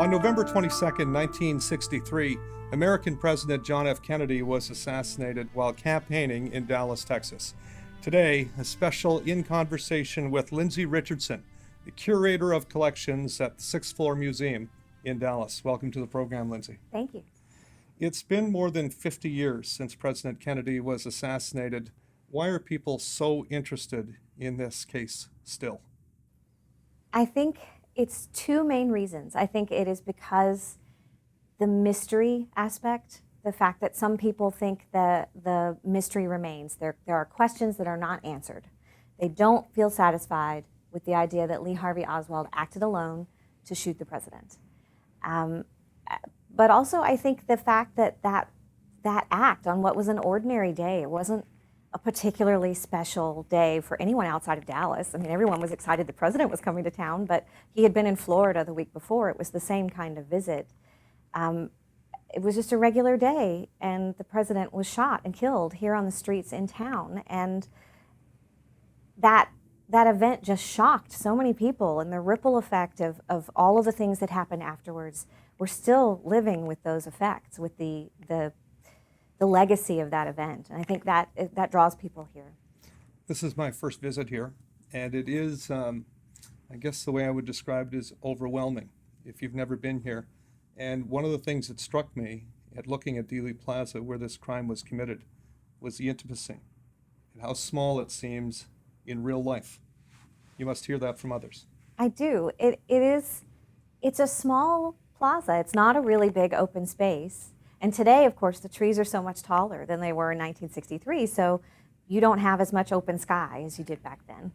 On November 22nd, 1963, American President John F. Kennedy was assassinated while campaigning in Dallas, Texas. Today, a special In Conversation with Lindsey Richardson, the Curator of Collections at the 6th Floor Museum in Dallas. Welcome to the program, Lindsey. Thank you. It's been more than 50 years since President Kennedy was assassinated. Why are people so interested in this case still? I think it's two main reasons. I think it is because the mystery aspect, the fact that some people think that the mystery remains. There are questions that are not answered. They don't feel satisfied with the idea that Lee Harvey Oswald acted alone to shoot the president. But also I think the fact that act on what was an ordinary day, it wasn't a particularly special day for anyone outside of Dallas. I mean, everyone was excited the president was coming to town, but he had been in Florida the week before. It was the same kind of visit. It was just a regular day, and the president was shot and killed here on the streets in town. And that event just shocked so many people, and the ripple effect of all of the things that happened afterwards, we're still living with those effects, with the legacy of that event. And I think that draws people here. This is my first visit here, and it is, I guess the way I would describe it is overwhelming if you've never been here. And one of the things that struck me at looking at Dealey Plaza, where this crime was committed, was the intimacy and how small it seems in real life. You must hear that from others. I do. It's a small plaza. It's not a really big open space. And today, of course, the trees are so much taller than they were in 1963, so you don't have as much open sky as you did back then.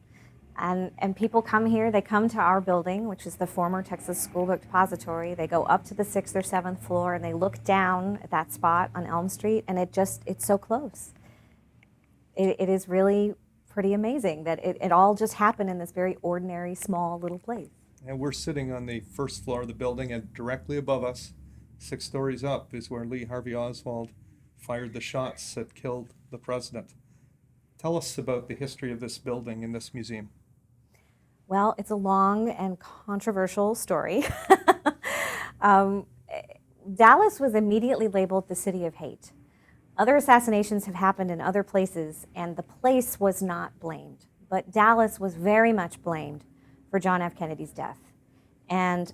And people come here, they come to our building, which is the former Texas School Book Depository. They go up to the 6th or 7th floor and they look down at that spot on Elm Street, and it's so close. It is really pretty amazing that it all just happened in this very ordinary, small little place. And we're sitting on the first floor of the building, and directly above us, 6 stories up, is where Lee Harvey Oswald fired the shots that killed the president. Tell us about the history of this building and this museum. Well, it's a long and controversial story. Dallas was immediately labeled the city of hate. Other assassinations have happened in other places, and the place was not blamed. But Dallas was very much blamed for John F. Kennedy's death. And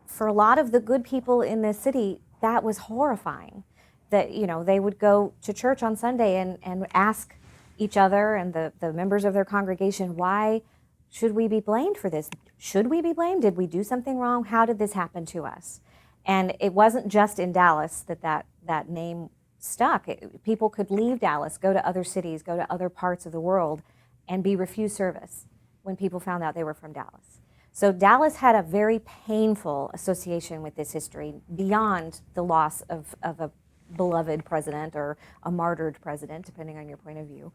for a lot of the good people in this city, that was horrifying. That, they would go to church on Sunday and ask each other and the members of their congregation, why should we be blamed for this? Should we be blamed? Did we do something wrong? How did this happen to us? And it wasn't just in Dallas that name stuck. People could leave Dallas, go to other cities, go to other parts of the world, and be refused service when people found out they were from Dallas. So Dallas had a very painful association with this history beyond the loss of a beloved president or a martyred president, depending on your point of view.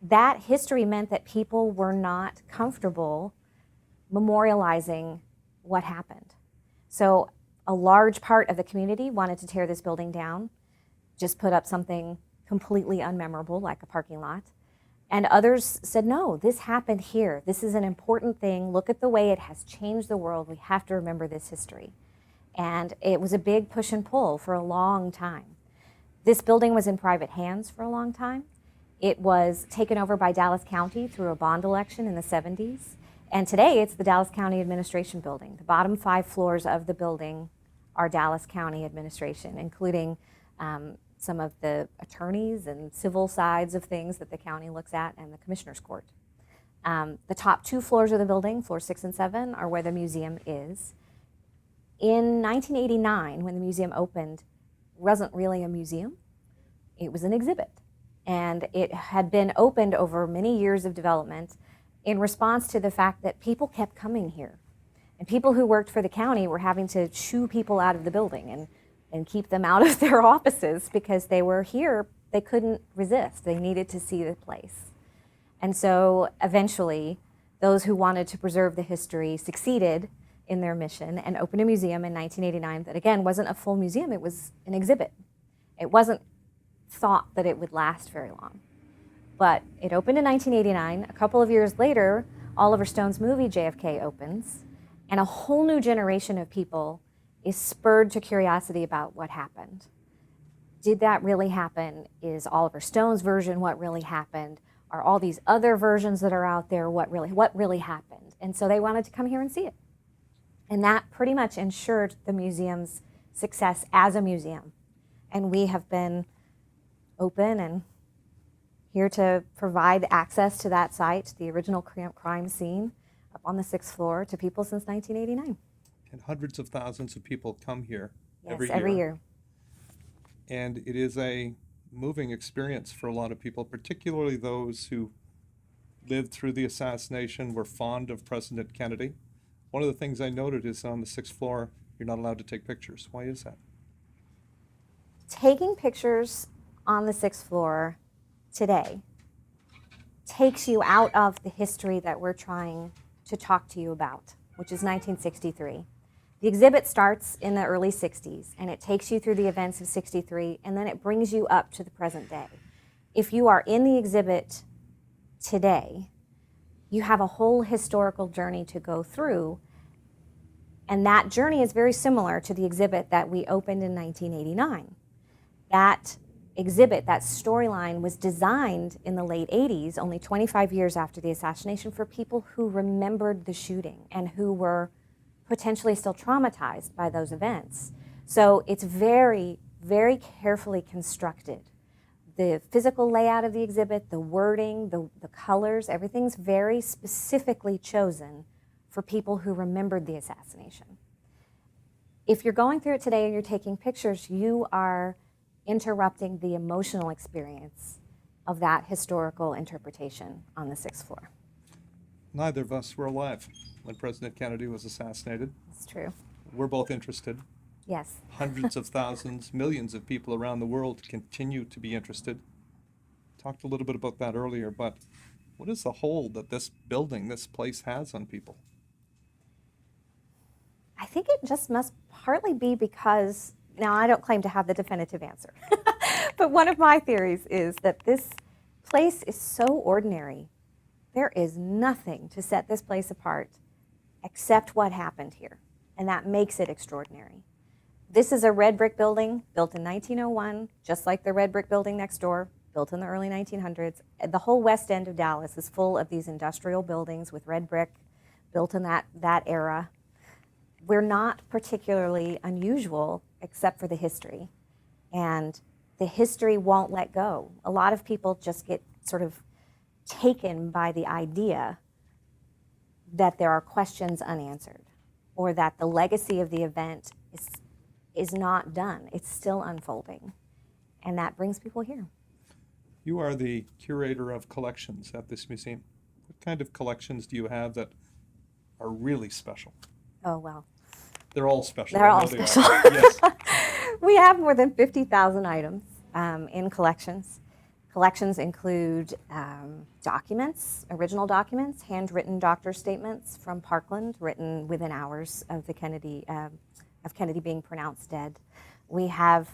That history meant that people were not comfortable memorializing what happened. So a large part of the community wanted to tear this building down, just put up something completely unmemorable like a parking lot. And others said, no, this happened here. This is an important thing. Look at the way it has changed the world. We have to remember this history. And it was a big push and pull for a long time. This building was in private hands for a long time. It was taken over by Dallas County through a bond election in the 70s. And today it's the Dallas County Administration Building. The bottom 5 floors of the building are Dallas County Administration, including some of the attorneys and civil sides of things that the county looks at, and the Commissioner's Court. The top 2 floors of the building, floors 6 and 7, are where the museum is. In 1989, when the museum opened, it wasn't really a museum. It was an exhibit. And it had been opened over many years of development in response to the fact that people kept coming here. And people who worked for the county were having to shoo people out of the building and keep them out of their offices because they were here. They couldn't resist. They needed to see the place. And so eventually, those who wanted to preserve the history succeeded in their mission and opened a museum in 1989 that, again, wasn't a full museum. It was an exhibit. It wasn't thought that it would last very long. But it opened in 1989. A couple of years later, Oliver Stone's movie JFK opens, And a whole new generation of people is spurred to curiosity about what happened. Did that really happen? Is Oliver Stone's version what really happened? Are all these other versions that are out there what really happened? And so they wanted to come here and see it. And that pretty much ensured the museum's success as a museum. And we have been open and here to provide access to that site, the original crime scene, up on the 6th floor, to people since 1989. And hundreds of thousands of people come here Yes, every year. And it is a moving experience for a lot of people, particularly those who lived through the assassination, were fond of President Kennedy. One of the things I noted is on the 6th floor, you're not allowed to take pictures. Why is that? Taking pictures on the 6th floor today takes you out of the history that we're trying to talk to you about, which is 1963. The exhibit starts in the early 60s, and it takes you through the events of 63, and then it brings you up to the present day. If you are in the exhibit today, you have a whole historical journey to go through, and that journey is very similar to the exhibit that we opened in 1989. That exhibit, that storyline, was designed in the late 80s, only 25 years after the assassination, for people who remembered the shooting and who were potentially still traumatized by those events. So it's very, very carefully constructed. The physical layout of the exhibit, the wording, the colors, everything's very specifically chosen for people who remembered the assassination. If you're going through it today and you're taking pictures, you are interrupting the emotional experience of that historical interpretation on the 6th floor. Neither of us were alive when President Kennedy was assassinated. That's true. We're both interested. Yes. Hundreds of thousands, millions of people around the world continue to be interested. Talked a little bit about that earlier, but what is the hold that this building, this place has on people? I think it just must partly be because, now I don't claim to have the definitive answer, but one of my theories is that this place is so ordinary. There is nothing to set this place apart except what happened here, and that makes it extraordinary. This is a red brick building built in 1901, just like the red brick building next door, built in the early 1900s. The whole west end of Dallas is full of these industrial buildings with red brick built in that era. We're not particularly unusual except for the history, and the history won't let go. A lot of people just get sort of taken by the idea that there are questions unanswered, or that the legacy of the event is not done. It's still unfolding, and that brings people here. You are the Curator of Collections at this museum. What kind of collections do you have that are really special? Oh, well. They're all special. They're all special. Yes. We have more than 50,000 items in collections. Collections include documents, original documents, handwritten doctor's statements from Parkland, written within hours of the Kennedy being pronounced dead. We have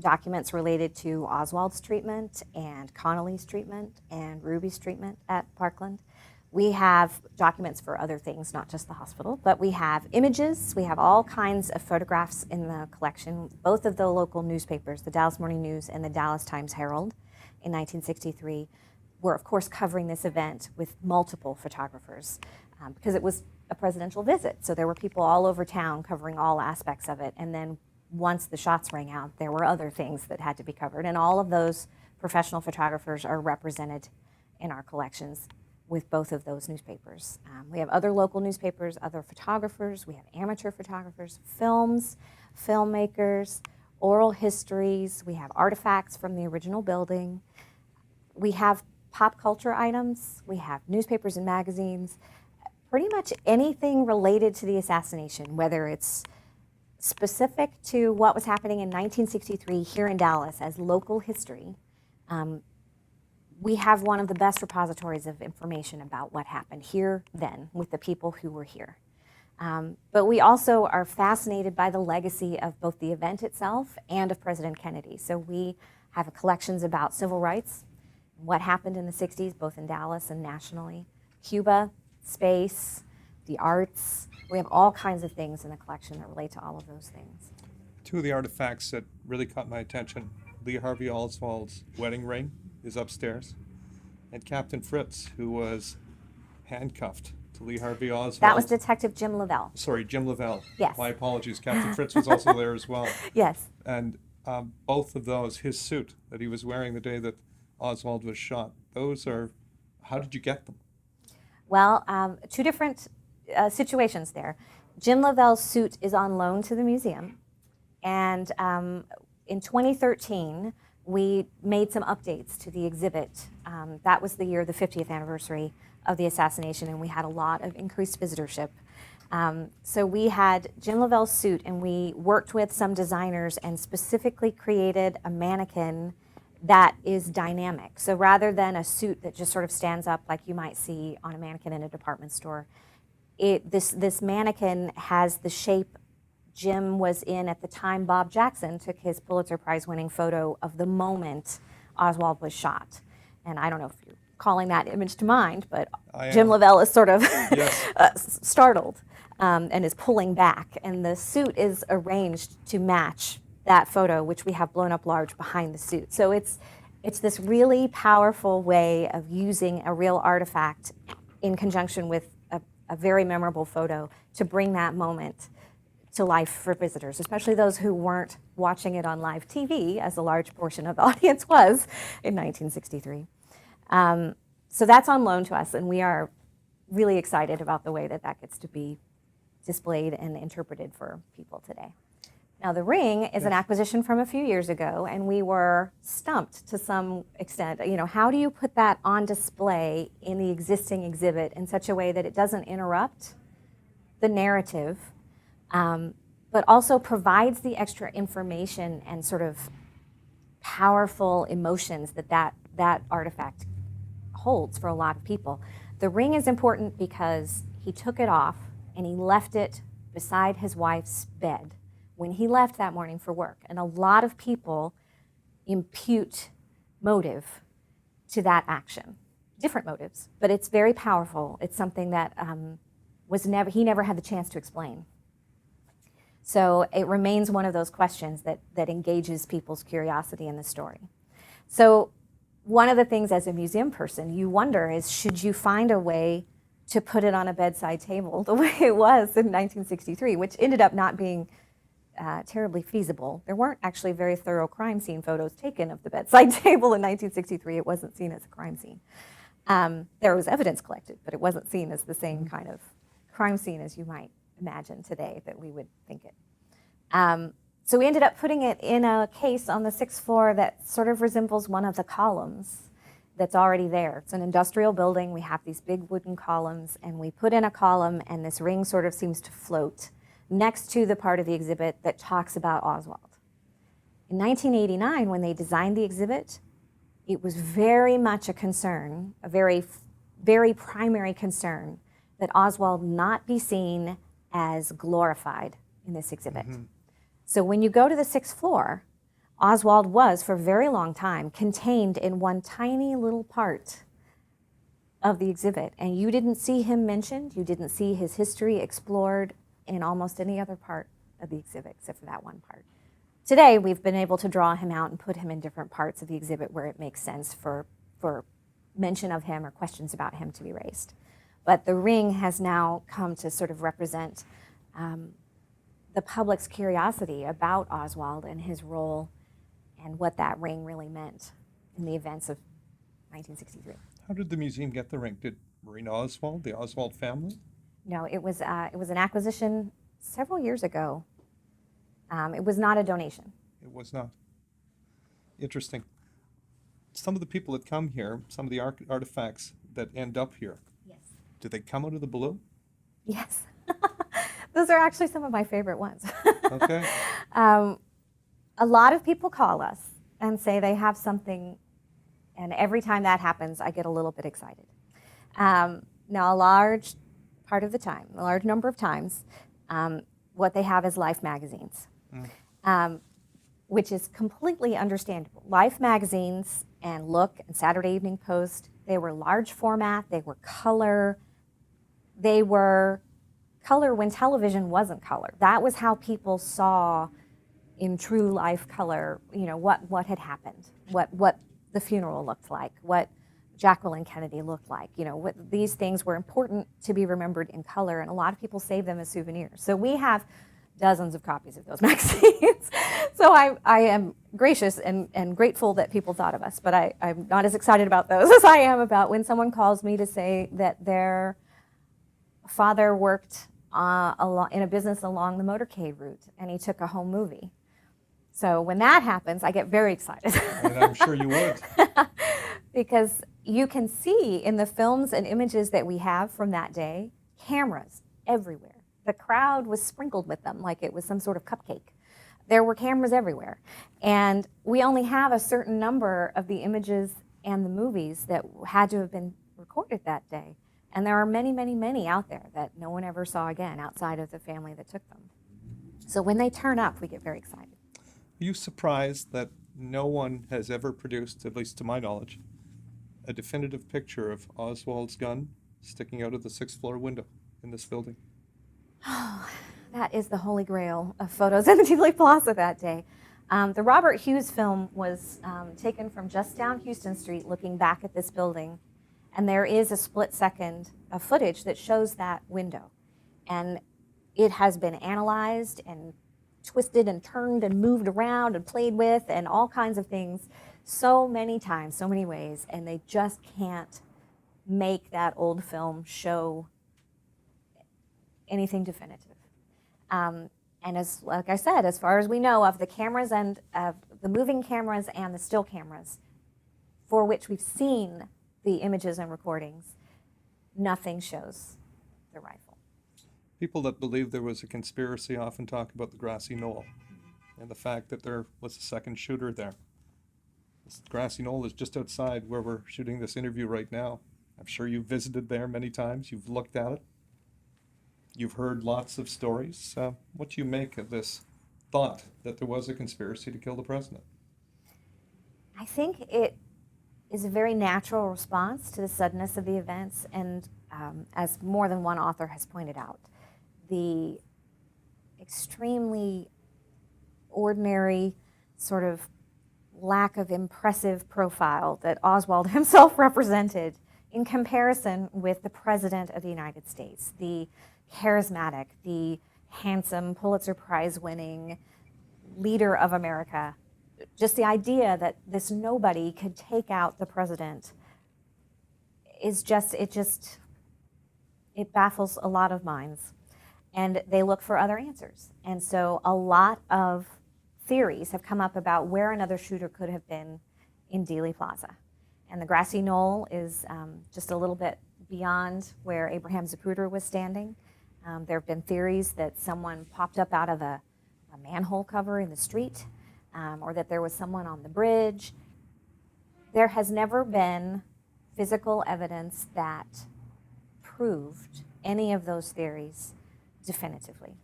documents related to Oswald's treatment and Connolly's treatment and Ruby's treatment at Parkland. We have documents for other things, not just the hospital, but we have images. We have all kinds of photographs in the collection. Both of the local newspapers, the Dallas Morning News and the Dallas Times-Herald, in 1963, were of course covering this event with multiple photographers because it was a presidential visit. So there were people all over town covering all aspects of it. And then once the shots rang out, there were other things that had to be covered. And all of those professional photographers are represented in our collections with both of those newspapers. We have other local newspapers, other photographers, we have amateur photographers, films, filmmakers, oral histories, we have artifacts from the original building. We have pop culture items, we have newspapers and magazines, pretty much anything related to the assassination, whether it's specific to what was happening in 1963 here in Dallas as local history. We have one of the best repositories of information about what happened here then with the people who were here. But we also are fascinated by the legacy of both the event itself and of President Kennedy. So we have collections about civil rights, what happened in the 60s, both in Dallas and nationally, Cuba, space, the arts. We have all kinds of things in the collection that relate to all of those things. Two of the artifacts that really caught my attention, Lee Harvey Oswald's wedding ring is upstairs, and Captain Fritz, who was handcuffed to Lee Harvey Oswald. That was Detective Jim Lavelle. Sorry, Jim Lavelle. Yes. My apologies. Captain Fritz was also there as well. Yes. And both of those, his suit that he was wearing the day that Oswald was shot, those are, how did you get them? Well, two different situations there. Jim Lavelle's suit is on loan to the museum. And in 2013, we made some updates to the exhibit. That was the year, the 50th anniversary of the assassination, and we had a lot of increased visitorship. So we had Jim Lavelle's suit, and we worked with some designers and specifically created a mannequin that is dynamic. So rather than a suit that just sort of stands up like you might see on a mannequin in a department store, this mannequin has the shape Jim was in at the time Bob Jackson took his Pulitzer Prize winning photo of the moment Oswald was shot. And I don't know if you're calling that image to mind, but Jim Lavelle is sort of Yes. startled and is pulling back. And the suit is arranged to match that photo, which we have blown up large behind the suit. So it's this really powerful way of using a real artifact in conjunction with a very memorable photo to bring that moment to life for visitors, especially those who weren't watching it on live TV, as a large portion of the audience was in 1963. So that's on loan to us, and we are really excited about the way that that gets to be displayed and interpreted for people today. Now, the ring is an acquisition from a few years ago, and we were stumped to some extent. You know, how do you put that on display in the existing exhibit in such a way that it doesn't interrupt the narrative, but also provides the extra information and sort of powerful emotions that artifact holds for a lot of people. The ring is important because he took it off and he left it beside his wife's bed when he left that morning for work. And a lot of people impute motive to that action, different motives, but it's very powerful. It's something that he never had the chance to explain. So it remains one of those questions that engages people's curiosity in the story. So one of the things as a museum person you wonder is, should you find a way to put it on a bedside table the way it was in 1963, which ended up not being terribly feasible. There weren't actually very thorough crime scene photos taken of the bedside table in 1963. It wasn't seen as a crime scene. There was evidence collected, but it wasn't seen as the same kind of crime scene as you might imagine today that we would think it. So we ended up putting it in a case on the 6th floor that sort of resembles one of the columns that's already there. It's an industrial building. We have these big wooden columns, and we put in a column, and this ring sort of seems to float next to the part of the exhibit that talks about Oswald. In 1989, when they designed the exhibit, it was very much a concern, a very, very primary concern, that Oswald not be seen as glorified in this exhibit. Mm-hmm. So when you go to the 6th floor, Oswald was, for a very long time, contained in one tiny little part of the exhibit, and you didn't see him mentioned, you didn't see his history explored in almost any other part of the exhibit except for that one part. Today, we've been able to draw him out and put him in different parts of the exhibit where it makes sense for mention of him or questions about him to be raised. But the ring has now come to sort of represent the public's curiosity about Oswald and his role and what that ring really meant in the events of 1963. How did the museum get the ring? Did Marina Oswald, the Oswald family? No, it was an acquisition several years ago. It was not a donation. It was not. Interesting. Some of the people that come here, some of the artifacts that end up here, yes, do they come out of the blue? Yes. Those are actually some of my favorite ones. Okay. A lot of people call us and say they have something, and every time that happens, I get a little bit excited. Now, a large number of times, what they have is Life magazines, which is completely understandable. Life magazines and Look and Saturday Evening Post, they were large format, they were color, they were color when television wasn't color. That was how people saw in true life color, what had happened, what the funeral looked like, what Jacqueline Kennedy looked like. These things were important to be remembered in color, and a lot of people save them as souvenirs. So we have dozens of copies of those magazines. So I am gracious and grateful that people thought of us, but I'm not as excited about those as I am about when someone calls me to say that their father worked in a business along the motorcade route, and he took a home movie. So when that happens, I get very excited. And I'm sure you would. Because you can see in the films and images that we have from that day, cameras everywhere. The crowd was sprinkled with them like it was some sort of cupcake. There were cameras everywhere. And we only have a certain number of the images and the movies that had to have been recorded that day. And there are many, many, many out there that no one ever saw again outside of the family that took them. So when they turn up, we get very excited. Are you surprised that no one has ever produced, at least to my knowledge, a definitive picture of Oswald's gun sticking out of the 6th floor window in this building? Oh, that is the Holy Grail of photos in the Dealey Plaza that day. The Robert Hughes film was taken from just down Houston Street looking back at this building, and there is a split second of footage that shows that window. And it has been analyzed and twisted and turned and moved around and played with and all kinds of things so many times, so many ways, and they just can't make that old film show anything definitive. And like I said, as far as we know of the cameras and the moving cameras and the still cameras for which we've seen the images and recordings, nothing shows the rifle. People that believe there was a conspiracy often talk about the grassy knoll and the fact that there was a second shooter there. This grassy knoll is just outside where we're shooting this interview right now. I'm sure you've visited there many times. You've looked at it. You've heard lots of stories. What do you make of this thought that there was a conspiracy to kill the president? I think it is a very natural response to the suddenness of the events, and as more than one author has pointed out, the extremely ordinary sort of lack of impressive profile that Oswald himself represented in comparison with the President of the United States, the charismatic, the handsome, Pulitzer Prize winning leader of America. Just the idea that this nobody could take out the president is it baffles a lot of minds. And they look for other answers. And so a lot of theories have come up about where another shooter could have been in Dealey Plaza. And the grassy knoll is just a little bit beyond where Abraham Zapruder was standing. There have been theories that someone popped up out of a manhole cover in the street, or that there was someone on the bridge. There has never been physical evidence that proved any of those theories definitively.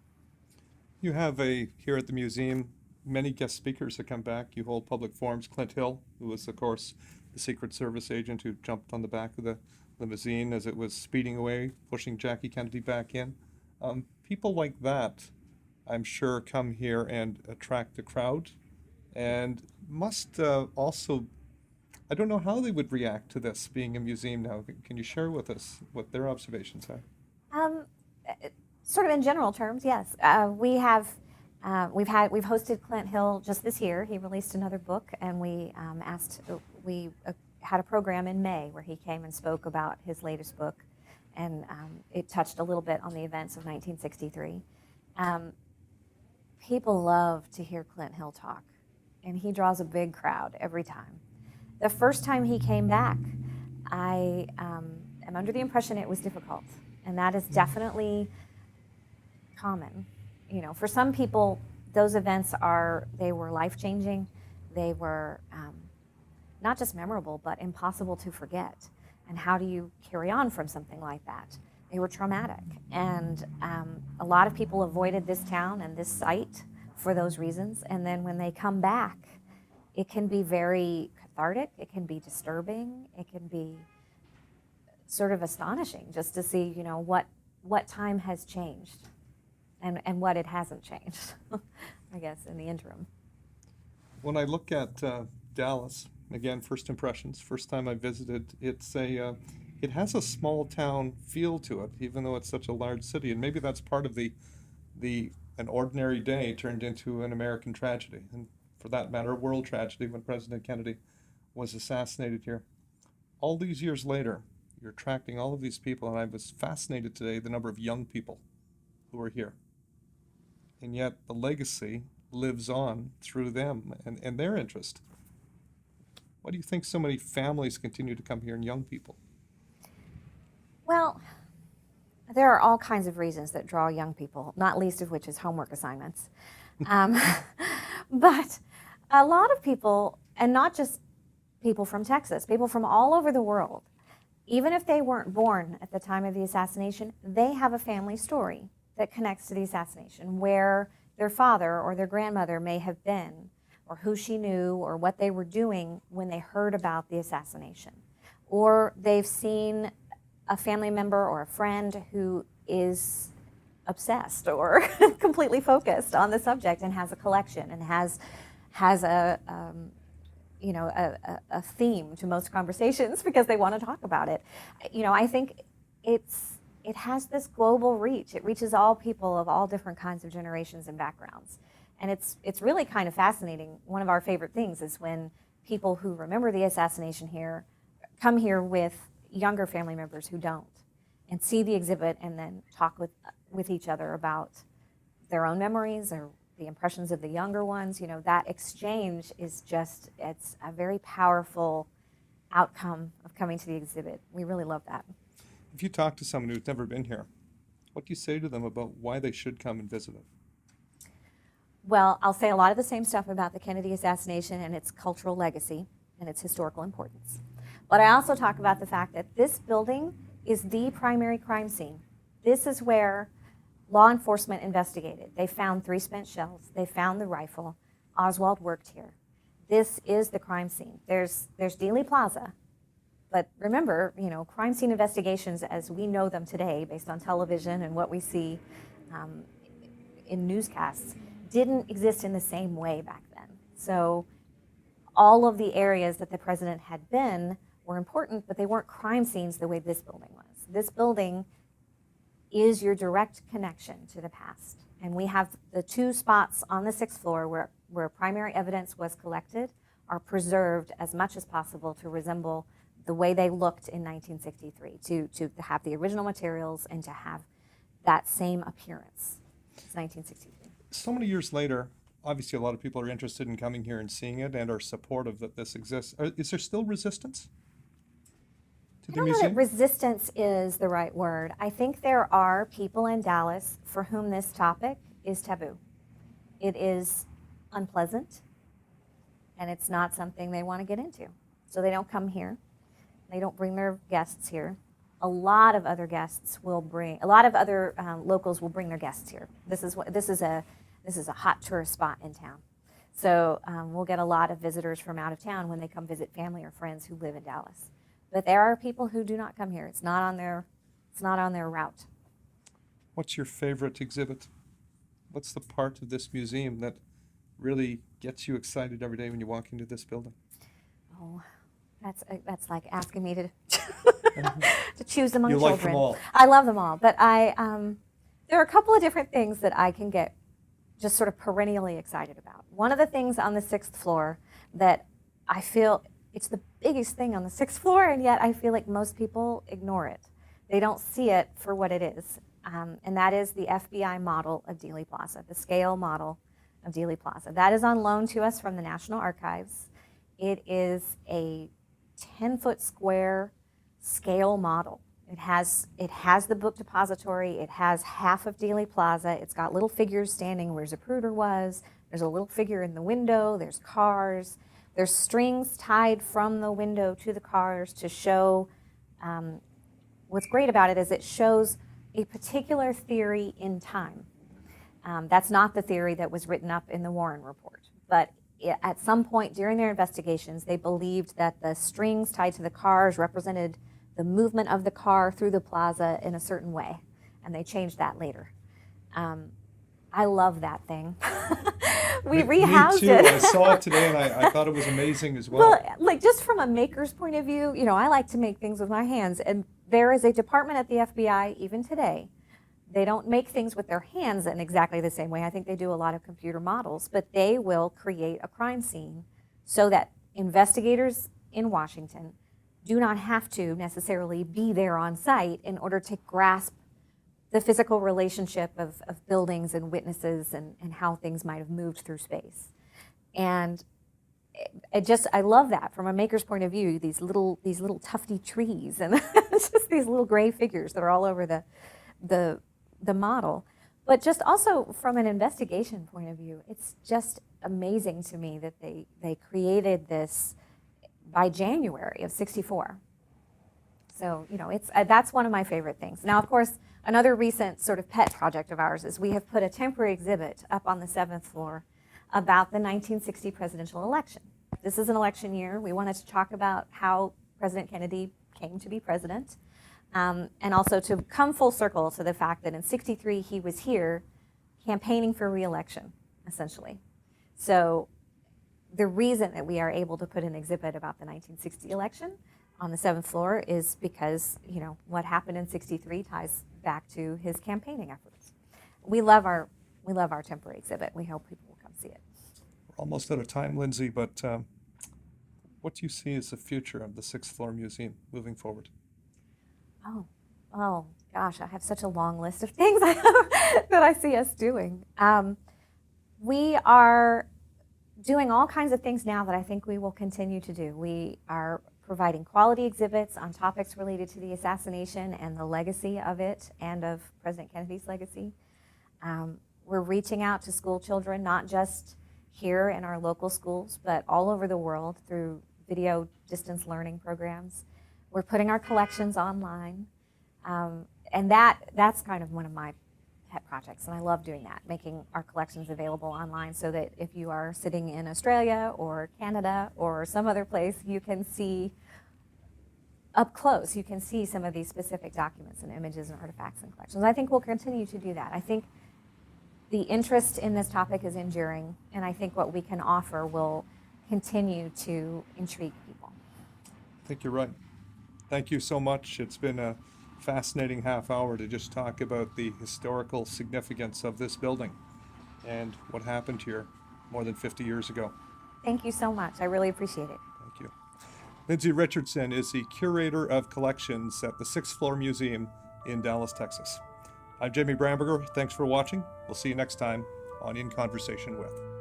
You have here at the museum, many guest speakers that come back. You hold public forums. Clint Hill, who was, of course, the Secret Service agent who jumped on the back of the limousine as it was speeding away, pushing Jackie Kennedy back in. People like that, I'm sure, come here and attract a crowd, and must also, I don't know how they would react to this being a museum now. Can you share with us what their observations are? Sort of in general terms, yes. We've hosted Clint Hill just this year. He released another book, and we had a program in May where he came and spoke about his latest book, and it touched a little bit on the events of 1963. People love to hear Clint Hill talk, and he draws a big crowd every time. The first time he came back, I am under the impression it was difficult, and that is definitely common. For some people, those events were life-changing. They were not just memorable, but impossible to forget. And how do you carry on from something like that? They were traumatic. And a lot of people avoided this town and this site for those reasons. And then when they come back, it can be very cathartic. It can be disturbing. It can be sort of astonishing just to see, what time has changed and what it hasn't changed, I guess, in the interim. When I look at Dallas, again, first impressions, first time I visited, it has a small town feel to it, even though it's such a large city. And maybe that's part of an ordinary day turned into an American tragedy, and for that matter, a world tragedy when President Kennedy was assassinated here. All these years later, you're attracting all of these people, and I was fascinated today the number of young people who are here. And yet the legacy lives on through them and their interest. Why do you think so many families continue to come here and young people? Well, there are all kinds of reasons that draw young people, not least of which is homework assignments. But a lot of people, and not just people from Texas, people from all over the world, even if they weren't born at the time of the assassination, they have a family story that connects to the assassination, where their father or their grandmother may have been, or who she knew, or what they were doing when they heard about the assassination. Or they've seen a family member or a friend who is obsessed or completely focused on the subject and has a collection and has a theme to most conversations because they want to talk about it. I think it has this global reach. It reaches all people of all different kinds of generations and backgrounds. And it's really kind of fascinating. One of our favorite things is when people who remember the assassination here come here with younger family members who don't, and see the exhibit and then talk with each other about their own memories or the impressions of the younger ones. That exchange is it's a very powerful outcome of coming to the exhibit. We really love that. If you talk to someone who's never been here, what do you say to them about why they should come and visit it? Well, I'll say a lot of the same stuff about the Kennedy assassination and its cultural legacy and its historical importance. But I also talk about the fact that this building is the primary crime scene. This is where law enforcement investigated. They found 3 spent shells. They found the rifle. Oswald worked here. This is the crime scene. There's Dealey Plaza. But remember, crime scene investigations as we know them today, based on television and what we see in newscasts, didn't exist in the same way back then. So all of the areas that the president had been were important, but they weren't crime scenes the way this building was. This building is your direct connection to the past. And we have the 2 spots on the 6th floor where primary evidence was collected are preserved as much as possible to resemble the way they looked in 1963, to have the original materials and to have that same appearance as 1963. So many years later, obviously a lot of people are interested in coming here and seeing it and are supportive that this exists. Is there still resistance to the museum? I don't know that resistance is the right word. I think there are people in Dallas for whom this topic is taboo. It is unpleasant, and it's not something they want to get into. So they don't come here. They don't bring their guests here. A lot of other locals will bring their guests here. This is a hot tourist spot in town. So we'll get a lot of visitors from out of town when they come visit family or friends who live in Dallas. But there are people who do not come here. It's not on their route. What's your favorite exhibit? What's the part of this museum that really gets you excited every day when you walk into this building? Oh, that's like asking me to to choose among you children. Like them all. I love them all, but there are a couple of different things that I can get just sort of perennially excited about. One of the things on the 6th floor that I feel it's the biggest thing on the 6th floor, and yet I feel like most people ignore it. They don't see it for what it is, and that is the FBI model of Dealey Plaza, the scale model of Dealey Plaza. That is on loan to us from the National Archives. It is a 10-foot square scale model. It has the book depository. It has half of Dealey Plaza. It's got little figures standing where Zapruder was. There's a little figure in the window. There's cars. There's strings tied from the window to the cars to show. What's great about it is it shows a particular theory in time. That's not the theory that was written up in the Warren Report, but at some point during their investigations, they believed that the strings tied to the cars represented the movement of the car through the plaza in a certain way. and they changed that later. I love that thing. We Me rehoused too. it. I saw it today and I thought it was amazing as well. Well, like just from a maker's point of view, I like to make things with my hands, and there is a department at the FBI even today. They don't make things with their hands in exactly the same way. I think they do a lot of computer models, but they will create a crime scene so that investigators in Washington do not have to necessarily be there on site in order to grasp the physical relationship of buildings and witnesses and how things might have moved through space. And I love that from a maker's point of view, these little tufty trees and just these little gray figures that are all over the model. But just also from an investigation point of view, it's just amazing to me that they created this by January of '64. So, that's one of my favorite things. Now, of course, another recent sort of pet project of ours is we have put a temporary exhibit up on the 7th floor about the 1960 presidential election. This is an election year. We wanted to talk about how President Kennedy came to be president, and also to come full circle to the fact that in '63 he was here campaigning for re-election, essentially. So the reason that we are able to put an exhibit about the 1960 election on the 7th floor is because, what happened in '63 ties back to his campaigning efforts. We love our temporary exhibit. We hope people will come see it. We're almost out of time, Lindsey, but what do you see as the future of the 6th floor museum moving forward? Oh gosh, I have such a long list of things that I see us doing. We are doing all kinds of things now that I think we will continue to do. We are providing quality exhibits on topics related to the assassination and the legacy of it and of President Kennedy's legacy. We're reaching out to school children, not just here in our local schools, but all over the world through video distance learning programs. We're putting our collections online, and that's kind of one of my pet projects, and I love doing that, making our collections available online so that if you are sitting in Australia or Canada or some other place, you can see up close, you can see some of these specific documents and images and artifacts and collections. I think we'll continue to do that. I think the interest in this topic is enduring, and I think what we can offer will continue to intrigue people. I think you're right. Thank you so much. It's been a fascinating half hour to just talk about the historical significance of this building and what happened here more than 50 years ago. Thank you so much. I really appreciate it. Thank you. Lindsey Richardson is the Curator of Collections at the 6th Floor Museum in Dallas, Texas. I'm Jamie Bramburger. Thanks for watching. We'll see you next time on In Conversation With.